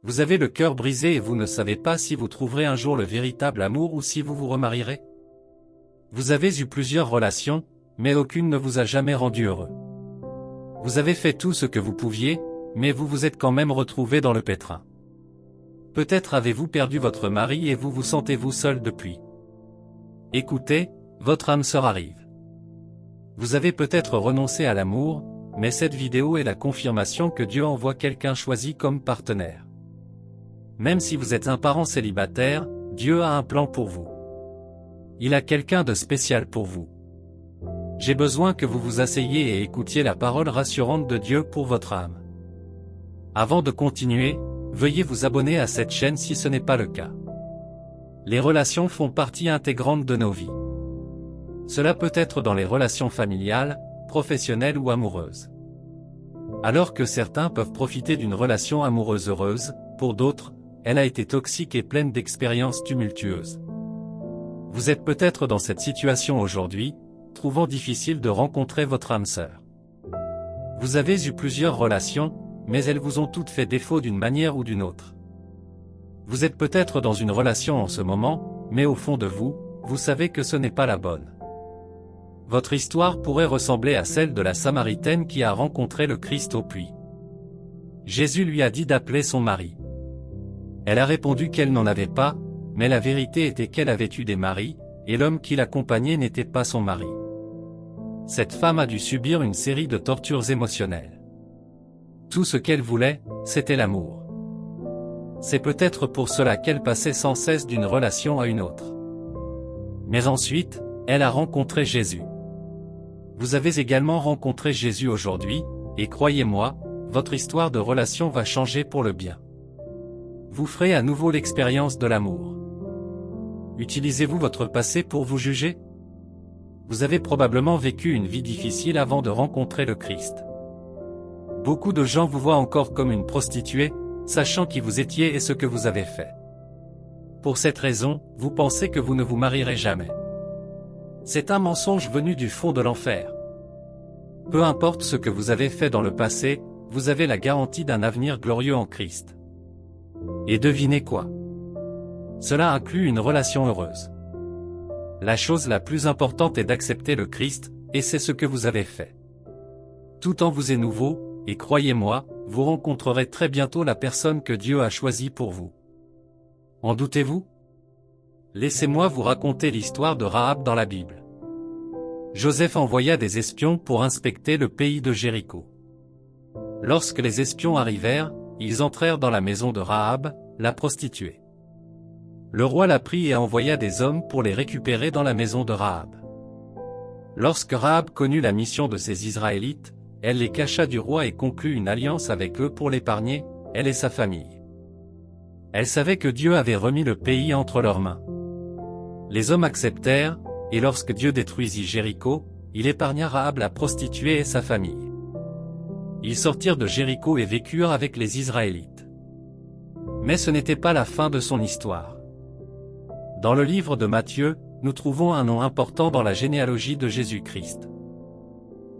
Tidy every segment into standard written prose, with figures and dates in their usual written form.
Vous avez le cœur brisé et vous ne savez pas si vous trouverez un jour le véritable amour ou si vous vous remarierez. Vous avez eu plusieurs relations, mais aucune ne vous a jamais rendu heureux. Vous avez fait tout ce que vous pouviez, mais vous vous êtes quand même retrouvé dans le pétrin. Peut-être avez-vous perdu votre mari et vous vous sentez-vous seul depuis. Écoutez, votre âme sœur arrive. Vous avez peut-être renoncé à l'amour, mais cette vidéo est la confirmation que Dieu envoie quelqu'un choisi comme partenaire. Même si vous êtes un parent célibataire, Dieu a un plan pour vous. Il a quelqu'un de spécial pour vous. J'ai besoin que vous vous asseyiez et écoutiez la parole rassurante de Dieu pour votre âme. Avant de continuer, veuillez vous abonner à cette chaîne si ce n'est pas le cas. Les relations font partie intégrante de nos vies. Cela peut être dans les relations familiales, professionnelles ou amoureuses. Alors que certains peuvent profiter d'une relation amoureuse heureuse, pour d'autres, elle a été toxique et pleine d'expériences tumultueuses. Vous êtes peut-être dans cette situation aujourd'hui, trouvant difficile de rencontrer votre âme sœur. Vous avez eu plusieurs relations, mais elles vous ont toutes fait défaut d'une manière ou d'une autre. Vous êtes peut-être dans une relation en ce moment, mais au fond de vous, vous savez que ce n'est pas la bonne. Votre histoire pourrait ressembler à celle de la Samaritaine qui a rencontré le Christ au puits. Jésus lui a dit d'appeler son mari. Elle a répondu qu'elle n'en avait pas, mais la vérité était qu'elle avait eu des maris, et l'homme qui l'accompagnait n'était pas son mari. Cette femme a dû subir une série de tortures émotionnelles. Tout ce qu'elle voulait, c'était l'amour. C'est peut-être pour cela qu'elle passait sans cesse d'une relation à une autre. Mais ensuite, elle a rencontré Jésus. Vous avez également rencontré Jésus aujourd'hui, et croyez-moi, votre histoire de relation va changer pour le bien. Vous ferez à nouveau l'expérience de l'amour. Utilisez-vous votre passé pour vous juger? Vous avez probablement vécu une vie difficile avant de rencontrer le Christ. Beaucoup de gens vous voient encore comme une prostituée, sachant qui vous étiez et ce que vous avez fait. Pour cette raison, vous pensez que vous ne vous marierez jamais. C'est un mensonge venu du fond de l'enfer. Peu importe ce que vous avez fait dans le passé, vous avez la garantie d'un avenir glorieux en Christ. Et devinez quoi? Cela inclut une relation heureuse. La chose la plus importante est d'accepter le Christ, et c'est ce que vous avez fait. Tout en vous est nouveau, et croyez-moi, vous rencontrerez très bientôt la personne que Dieu a choisie pour vous. En doutez-vous? Laissez-moi vous raconter l'histoire de Rahab dans la Bible. Joseph envoya des espions pour inspecter le pays de Jéricho. Lorsque les espions arrivèrent, ils entrèrent dans la maison de Rahab, la prostituée. Le roi la prit et envoya des hommes pour les récupérer dans la maison de Rahab. Lorsque Rahab connut la mission de ces Israélites, elle les cacha du roi et conclut une alliance avec eux pour l'épargner, elle et sa famille. Elle savait que Dieu avait remis le pays entre leurs mains. Les hommes acceptèrent, et lorsque Dieu détruisit Jéricho, il épargna Rahab la prostituée et sa famille. Ils sortirent de Jéricho et vécurent avec les Israélites. Mais ce n'était pas la fin de son histoire. Dans le livre de Matthieu, nous trouvons un nom important dans la généalogie de Jésus-Christ.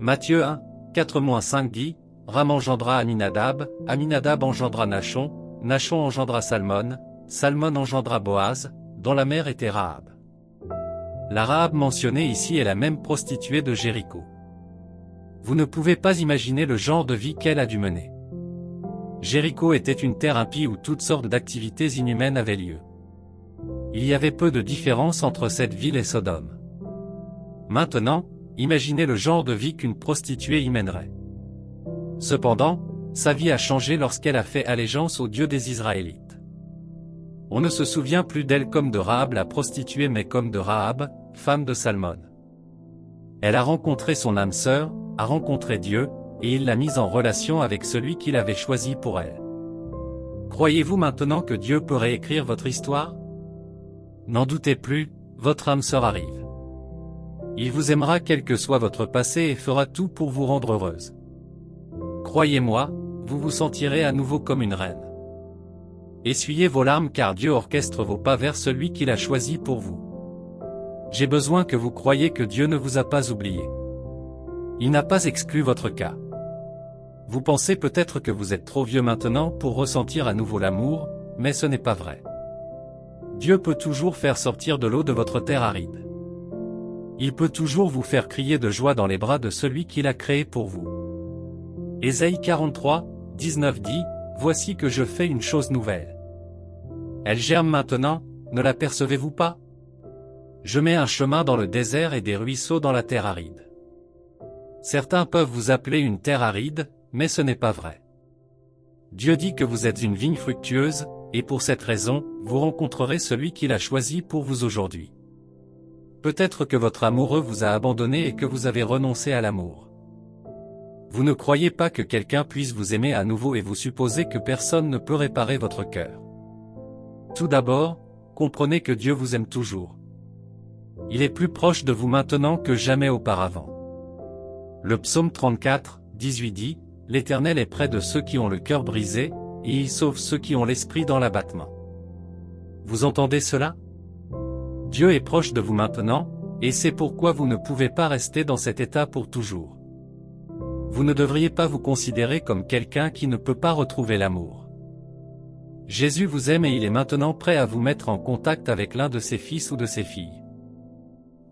Matthieu 1, 4-5 dit, Ram engendra Aminadab, Aminadab engendra Nachon, Nachon engendra Salmon, Salmon engendra Boaz, dont la mère était Rahab. La Rahab mentionnée ici est la même prostituée de Jéricho. Vous ne pouvez pas imaginer le genre de vie qu'elle a dû mener. Jéricho était une terre impie où toutes sortes d'activités inhumaines avaient lieu. Il y avait peu de différence entre cette ville et Sodome. Maintenant, imaginez le genre de vie qu'une prostituée y mènerait. Cependant, sa vie a changé lorsqu'elle a fait allégeance au Dieu des Israélites. On ne se souvient plus d'elle comme de Rahab la prostituée mais comme de Rahab, femme de Salmon. Elle a rencontré son âme sœur, a rencontré Dieu, et il l'a mise en relation avec celui qu'il avait choisi pour elle. Croyez-vous maintenant que Dieu peut réécrire votre histoire? N'en doutez plus, votre âme sœur arrive. Il vous aimera quel que soit votre passé et fera tout pour vous rendre heureuse. Croyez-moi, vous vous sentirez à nouveau comme une reine. Essuyez vos larmes car Dieu orchestre vos pas vers celui qu'il a choisi pour vous. J'ai besoin que vous croyiez que Dieu ne vous a pas oublié. Il n'a pas exclu votre cas. Vous pensez peut-être que vous êtes trop vieux maintenant pour ressentir à nouveau l'amour, mais ce n'est pas vrai. Dieu peut toujours faire sortir de l'eau de votre terre aride. Il peut toujours vous faire crier de joie dans les bras de celui qui l'a créé pour vous. Ésaïe 43, 19 dit, « Voici que je fais une chose nouvelle. Elle germe maintenant, ne l'apercevez-vous pas? Je mets un chemin dans le désert et des ruisseaux dans la terre aride. » Certains peuvent vous appeler une terre aride, mais ce n'est pas vrai. Dieu dit que vous êtes une vigne fructueuse, et pour cette raison, vous rencontrerez celui qu'il a choisi pour vous aujourd'hui. Peut-être que votre amoureux vous a abandonné et que vous avez renoncé à l'amour. Vous ne croyez pas que quelqu'un puisse vous aimer à nouveau et vous supposez que personne ne peut réparer votre cœur. Tout d'abord, comprenez que Dieu vous aime toujours. Il est plus proche de vous maintenant que jamais auparavant. Le psaume 34, 18 dit, « L'Éternel est près de ceux qui ont le cœur brisé, et il sauve ceux qui ont l'esprit dans l'abattement. » Vous entendez cela? Dieu est proche de vous maintenant, et c'est pourquoi vous ne pouvez pas rester dans cet état pour toujours. Vous ne devriez pas vous considérer comme quelqu'un qui ne peut pas retrouver l'amour. Jésus vous aime et il est maintenant prêt à vous mettre en contact avec l'un de ses fils ou de ses filles.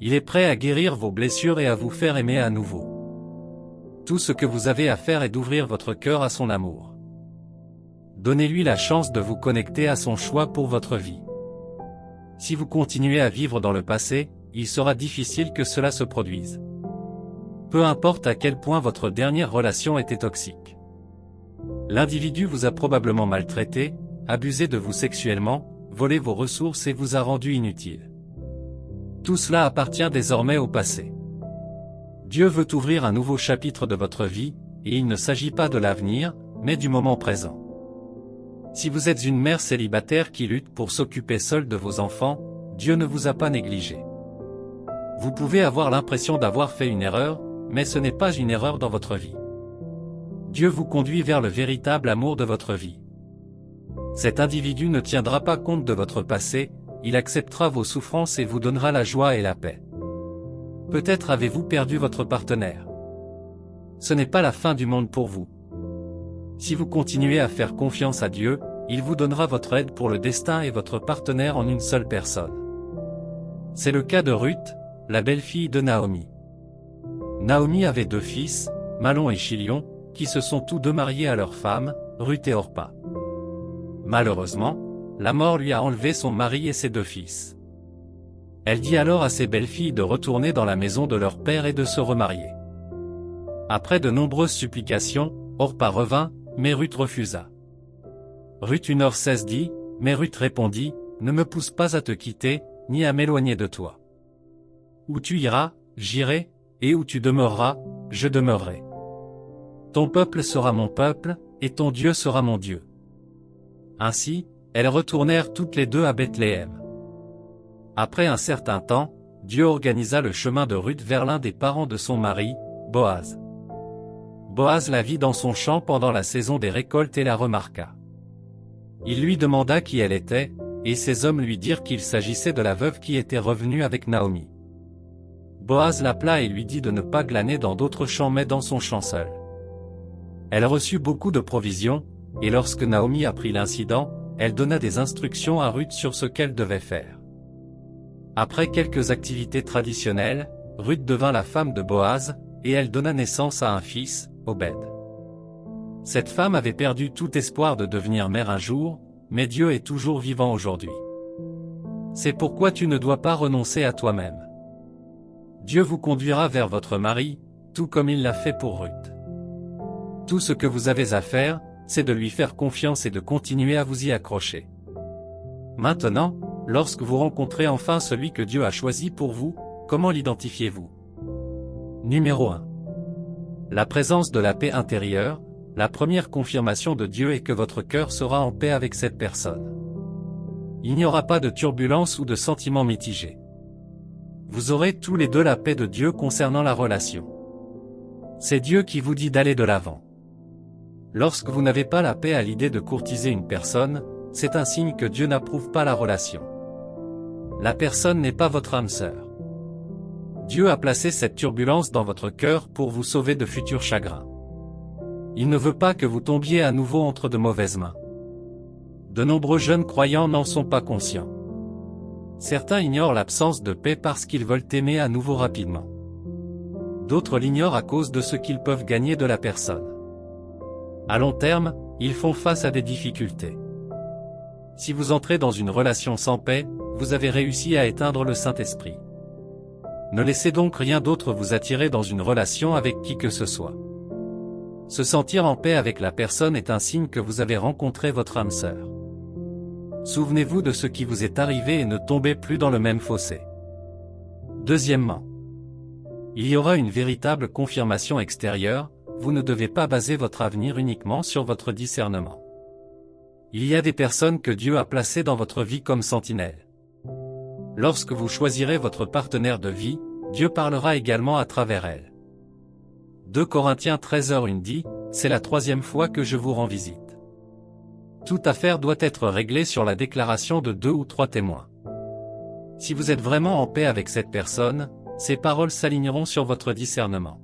Il est prêt à guérir vos blessures et à vous faire aimer à nouveau. Tout ce que vous avez à faire est d'ouvrir votre cœur à son amour. Donnez-lui la chance de vous connecter à son choix pour votre vie. Si vous continuez à vivre dans le passé, il sera difficile que cela se produise. Peu importe à quel point votre dernière relation était toxique. L'individu vous a probablement maltraité, abusé de vous sexuellement, volé vos ressources et vous a rendu inutile. Tout cela appartient désormais au passé. Dieu veut ouvrir un nouveau chapitre de votre vie, et il ne s'agit pas de l'avenir, mais du moment présent. Si vous êtes une mère célibataire qui lutte pour s'occuper seule de vos enfants, Dieu ne vous a pas négligé. Vous pouvez avoir l'impression d'avoir fait une erreur, mais ce n'est pas une erreur dans votre vie. Dieu vous conduit vers le véritable amour de votre vie. Cet individu ne tiendra pas compte de votre passé, il acceptera vos souffrances et vous donnera la joie et la paix. Peut-être avez-vous perdu votre partenaire. Ce n'est pas la fin du monde pour vous. Si vous continuez à faire confiance à Dieu, il vous donnera votre aide pour le destin et votre partenaire en une seule personne. C'est le cas de Ruth, la belle-fille de Naomi. Naomi avait 2 fils, Mahlon et Chilion, qui se sont tous deux mariés à leurs femmes, Ruth et Orpa. Malheureusement, la mort lui a enlevé son mari et ses 2 fils. Elle dit alors à ses belles-filles de retourner dans la maison de leur père et de se remarier. Après de nombreuses supplications, Orpa revint, mais Ruth refusa. Ruth 1h16 dit, mais Ruth répondit, ne me pousse pas à te quitter, ni à m'éloigner de toi. Où tu iras, j'irai, et où tu demeureras, je demeurerai. Ton peuple sera mon peuple, et ton Dieu sera mon Dieu. Ainsi, elles retournèrent toutes les 2 à Bethléem. Après un certain temps, Dieu organisa le chemin de Ruth vers l'un des parents de son mari, Boaz. Boaz la vit dans son champ pendant la saison des récoltes et la remarqua. Il lui demanda qui elle était, et ses hommes lui dirent qu'il s'agissait de la veuve qui était revenue avec Naomi. Boaz l'appela et lui dit de ne pas glaner dans d'autres champs mais dans son champ seul. Elle reçut beaucoup de provisions, et lorsque Naomi apprit l'incident, elle donna des instructions à Ruth sur ce qu'elle devait faire. Après quelques activités traditionnelles, Ruth devint la femme de Boaz, et elle donna naissance à un fils, Obed. Cette femme avait perdu tout espoir de devenir mère un jour, mais Dieu est toujours vivant aujourd'hui. C'est pourquoi tu ne dois pas renoncer à toi-même. Dieu vous conduira vers votre mari, tout comme il l'a fait pour Ruth. Tout ce que vous avez à faire, c'est de lui faire confiance et de continuer à vous y accrocher. Maintenant, lorsque vous rencontrez enfin celui que Dieu a choisi pour vous, comment l'identifiez-vous? Numéro 1. La présence de la paix intérieure. La première confirmation de Dieu est que votre cœur sera en paix avec cette personne. Il n'y aura pas de turbulence ou de sentiments mitigés. Vous aurez tous les 2 la paix de Dieu concernant la relation. C'est Dieu qui vous dit d'aller de l'avant. Lorsque vous n'avez pas la paix à l'idée de courtiser une personne, c'est un signe que Dieu n'approuve pas la relation. La personne n'est pas votre âme sœur. Dieu a placé cette turbulence dans votre cœur pour vous sauver de futurs chagrins. Il ne veut pas que vous tombiez à nouveau entre de mauvaises mains. De nombreux jeunes croyants n'en sont pas conscients. Certains ignorent l'absence de paix parce qu'ils veulent aimer à nouveau rapidement. D'autres l'ignorent à cause de ce qu'ils peuvent gagner de la personne. À long terme, ils font face à des difficultés. Si vous entrez dans une relation sans paix, vous avez réussi à éteindre le Saint-Esprit. Ne laissez donc rien d'autre vous attirer dans une relation avec qui que ce soit. Se sentir en paix avec la personne est un signe que vous avez rencontré votre âme sœur. Souvenez-vous de ce qui vous est arrivé et ne tombez plus dans le même fossé. Deuxièmement, il y aura une véritable confirmation extérieure, vous ne devez pas baser votre avenir uniquement sur votre discernement. Il y a des personnes que Dieu a placées dans votre vie comme sentinelles. Lorsque vous choisirez votre partenaire de vie, Dieu parlera également à travers elle. 2 Corinthiens 13h1 dit, « C'est la 3e fois que je vous rends visite. » Toute affaire doit être réglée sur la déclaration de 2 ou 3 témoins. Si vous êtes vraiment en paix avec cette personne, ces paroles s'aligneront sur votre discernement.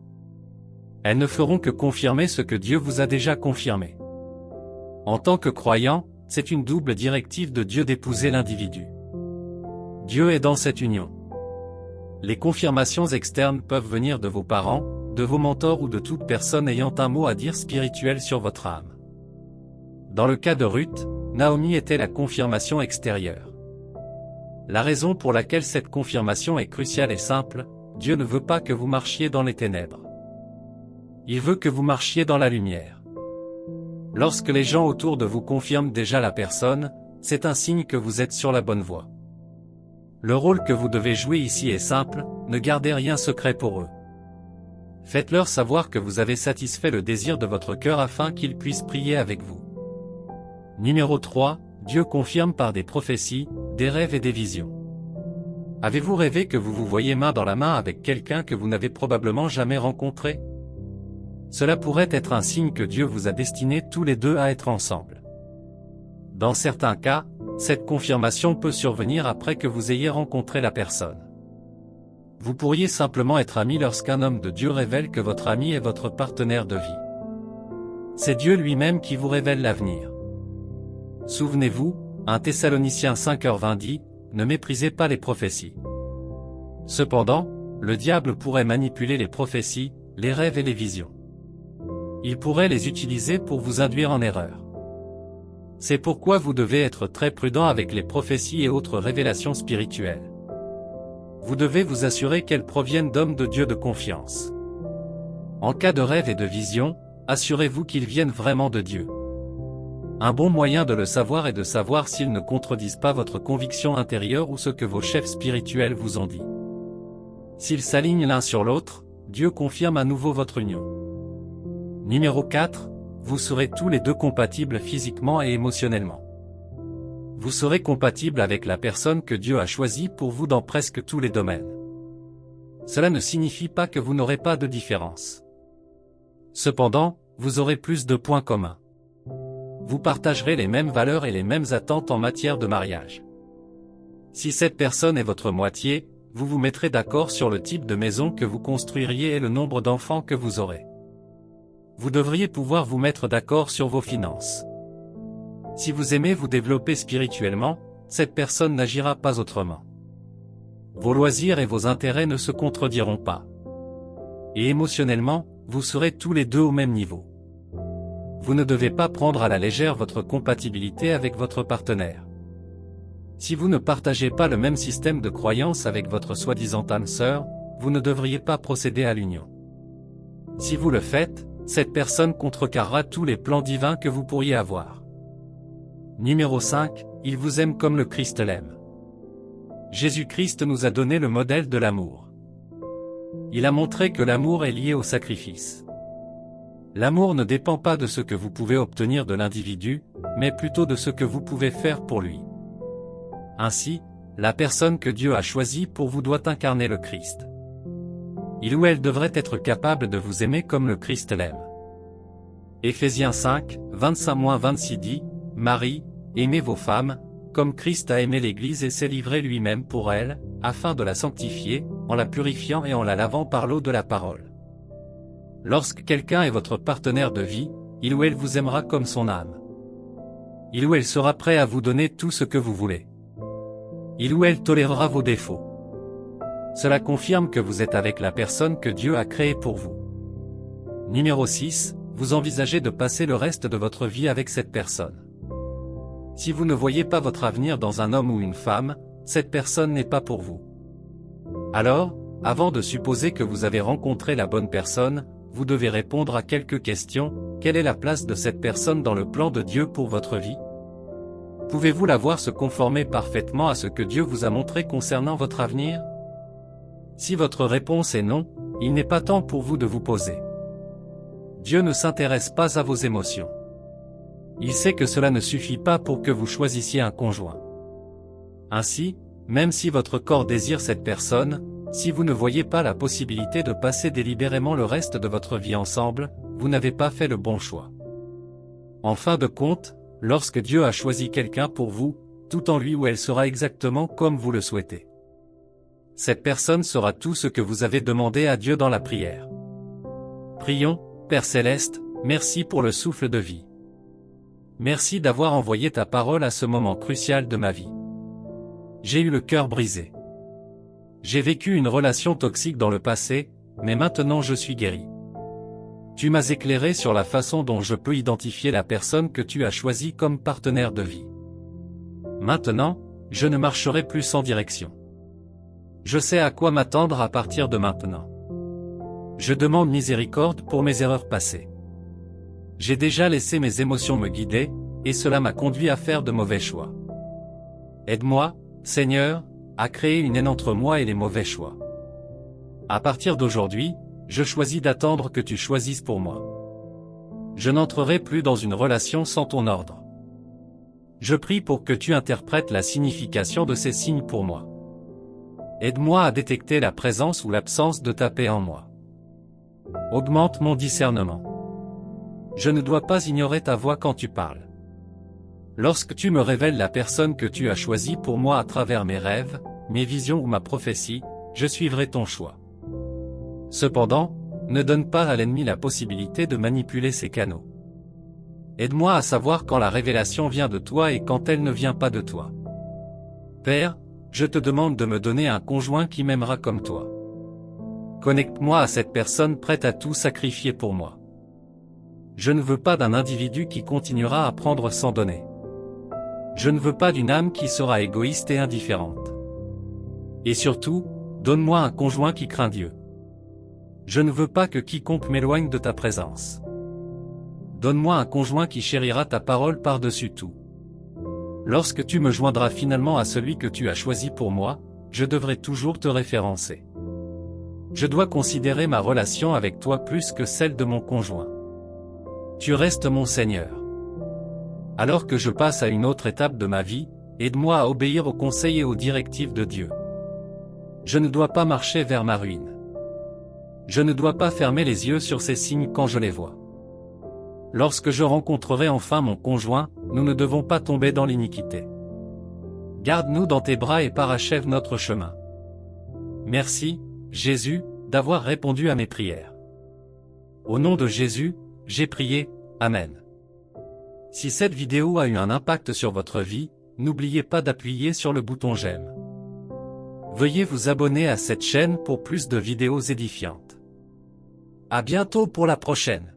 Elles ne feront que confirmer ce que Dieu vous a déjà confirmé. En tant que croyant, c'est une double directive de Dieu d'épouser l'individu. Dieu est dans cette union. Les confirmations externes peuvent venir de vos parents, de vos mentors ou de toute personne ayant un mot à dire spirituel sur votre âme. Dans le cas de Ruth, Naomi était la confirmation extérieure. La raison pour laquelle cette confirmation est cruciale est simple, Dieu ne veut pas que vous marchiez dans les ténèbres. Il veut que vous marchiez dans la lumière. Lorsque les gens autour de vous confirment déjà la personne, c'est un signe que vous êtes sur la bonne voie. Le rôle que vous devez jouer ici est simple, ne gardez rien secret pour eux. Faites-leur savoir que vous avez satisfait le désir de votre cœur afin qu'ils puissent prier avec vous. Numéro 3, Dieu confirme par des prophéties, des rêves et des visions. Avez-vous rêvé que vous vous voyez main dans la main avec quelqu'un que vous n'avez probablement jamais rencontré? Cela pourrait être un signe que Dieu vous a destinés tous les deux à être ensemble. Dans certains cas, cette confirmation peut survenir après que vous ayez rencontré la personne. Vous pourriez simplement être ami lorsqu'un homme de Dieu révèle que votre ami est votre partenaire de vie. C'est Dieu lui-même qui vous révèle l'avenir. Souvenez-vous, 1 Thessaloniciens 5h20 dit, « Ne méprisez pas les prophéties. » Cependant, le diable pourrait manipuler les prophéties, les rêves et les visions. Il pourrait les utiliser pour vous induire en erreur. C'est pourquoi vous devez être très prudent avec les prophéties et autres révélations spirituelles. Vous devez vous assurer qu'elles proviennent d'hommes de Dieu de confiance. En cas de rêve et de vision, assurez-vous qu'ils viennent vraiment de Dieu. Un bon moyen de le savoir est de savoir s'ils ne contredisent pas votre conviction intérieure ou ce que vos chefs spirituels vous ont dit. S'ils s'alignent l'un sur l'autre, Dieu confirme à nouveau votre union. Numéro 4, vous serez tous les deux compatibles physiquement et émotionnellement. Vous serez compatible avec la personne que Dieu a choisie pour vous dans presque tous les domaines. Cela ne signifie pas que vous n'aurez pas de différence. Cependant, vous aurez plus de points communs. Vous partagerez les mêmes valeurs et les mêmes attentes en matière de mariage. Si cette personne est votre moitié, vous vous mettrez d'accord sur le type de maison que vous construiriez et le nombre d'enfants que vous aurez. Vous devriez pouvoir vous mettre d'accord sur vos finances. Si vous aimez vous développer spirituellement, cette personne n'agira pas autrement. Vos loisirs et vos intérêts ne se contrediront pas. Et émotionnellement, vous serez tous les deux au même niveau. Vous ne devez pas prendre à la légère votre compatibilité avec votre partenaire. Si vous ne partagez pas le même système de croyance avec votre soi-disant âme sœur, vous ne devriez pas procéder à l'union. Si vous le faites, cette personne contrecarrera tous les plans divins que vous pourriez avoir. Numéro 5, il vous aime comme le Christ l'aime. Jésus-Christ nous a donné le modèle de l'amour. Il a montré que l'amour est lié au sacrifice. L'amour ne dépend pas de ce que vous pouvez obtenir de l'individu, mais plutôt de ce que vous pouvez faire pour lui. Ainsi, la personne que Dieu a choisie pour vous doit incarner le Christ. Il ou elle devrait être capable de vous aimer comme le Christ l'aime. Éphésiens 5, 25-26 dit, « Marie, aimez vos femmes, comme Christ a aimé l'Église et s'est livré lui-même pour elle, afin de la sanctifier, en la purifiant et en la lavant par l'eau de la parole. » Lorsque quelqu'un est votre partenaire de vie, il ou elle vous aimera comme son âme. Il ou elle sera prêt à vous donner tout ce que vous voulez. Il ou elle tolérera vos défauts. Cela confirme que vous êtes avec la personne que Dieu a créée pour vous. Numéro 6, vous envisagez de passer le reste de votre vie avec cette personne. Si vous ne voyez pas votre avenir dans un homme ou une femme, cette personne n'est pas pour vous. Alors, avant de supposer que vous avez rencontré la bonne personne, vous devez répondre à quelques questions. Quelle est la place de cette personne dans le plan de Dieu pour votre vie? Pouvez-vous la voir se conformer parfaitement à ce que Dieu vous a montré concernant votre avenir? Si votre réponse est non, il n'est pas temps pour vous de vous poser. Dieu ne s'intéresse pas à vos émotions. Il sait que cela ne suffit pas pour que vous choisissiez un conjoint. Ainsi, même si votre corps désire cette personne, si vous ne voyez pas la possibilité de passer délibérément le reste de votre vie ensemble, vous n'avez pas fait le bon choix. En fin de compte, lorsque Dieu a choisi quelqu'un pour vous, tout en lui ou elle sera exactement comme vous le souhaitez. Cette personne sera tout ce que vous avez demandé à Dieu dans la prière. Prions. Père Céleste, merci pour le souffle de vie. Merci d'avoir envoyé ta parole à ce moment crucial de ma vie. J'ai eu le cœur brisé. J'ai vécu une relation toxique dans le passé, mais maintenant je suis guéri. Tu m'as éclairé sur la façon dont je peux identifier la personne que tu as choisie comme partenaire de vie. Maintenant, je ne marcherai plus sans direction. Je sais à quoi m'attendre à partir de maintenant. Je demande miséricorde pour mes erreurs passées. J'ai déjà laissé mes émotions me guider, et cela m'a conduit à faire de mauvais choix. Aide-moi, Seigneur, à créer une haine entre moi et les mauvais choix. À partir d'aujourd'hui, je choisis d'attendre que tu choisisses pour moi. Je n'entrerai plus dans une relation sans ton ordre. Je prie pour que tu interprètes la signification de ces signes pour moi. Aide-moi à détecter la présence ou l'absence de ta paix en moi. Augmente mon discernement. Je ne dois pas ignorer ta voix quand tu parles. Lorsque tu me révèles la personne que tu as choisie pour moi à travers mes rêves, mes visions ou ma prophétie, je suivrai ton choix. Cependant, ne donne pas à l'ennemi la possibilité de manipuler ses canaux. Aide-moi à savoir quand la révélation vient de toi et quand elle ne vient pas de toi. Père, je te demande de me donner un conjoint qui m'aimera comme toi. Connecte-moi à cette personne prête à tout sacrifier pour moi. Je ne veux pas d'un individu qui continuera à prendre sans donner. Je ne veux pas d'une âme qui sera égoïste et indifférente. Et surtout, donne-moi un conjoint qui craint Dieu. Je ne veux pas que quiconque m'éloigne de ta présence. Donne-moi un conjoint qui chérira ta parole par-dessus tout. Lorsque tu me joindras finalement à celui que tu as choisi pour moi, je devrai toujours te référencer. Je dois considérer ma relation avec toi plus que celle de mon conjoint. Tu restes mon Seigneur. Alors que je passe à une autre étape de ma vie, aide-moi à obéir aux conseils et aux directives de Dieu. Je ne dois pas marcher vers ma ruine. Je ne dois pas fermer les yeux sur ces signes quand je les vois. Lorsque je rencontrerai enfin mon conjoint, nous ne devons pas tomber dans l'iniquité. Garde-nous dans tes bras et parachève notre chemin. Merci, Jésus, d'avoir répondu à mes prières. Au nom de Jésus, j'ai prié, Amen. Si cette vidéo a eu un impact sur votre vie, n'oubliez pas d'appuyer sur le bouton j'aime. Veuillez vous abonner à cette chaîne pour plus de vidéos édifiantes. À bientôt pour la prochaine.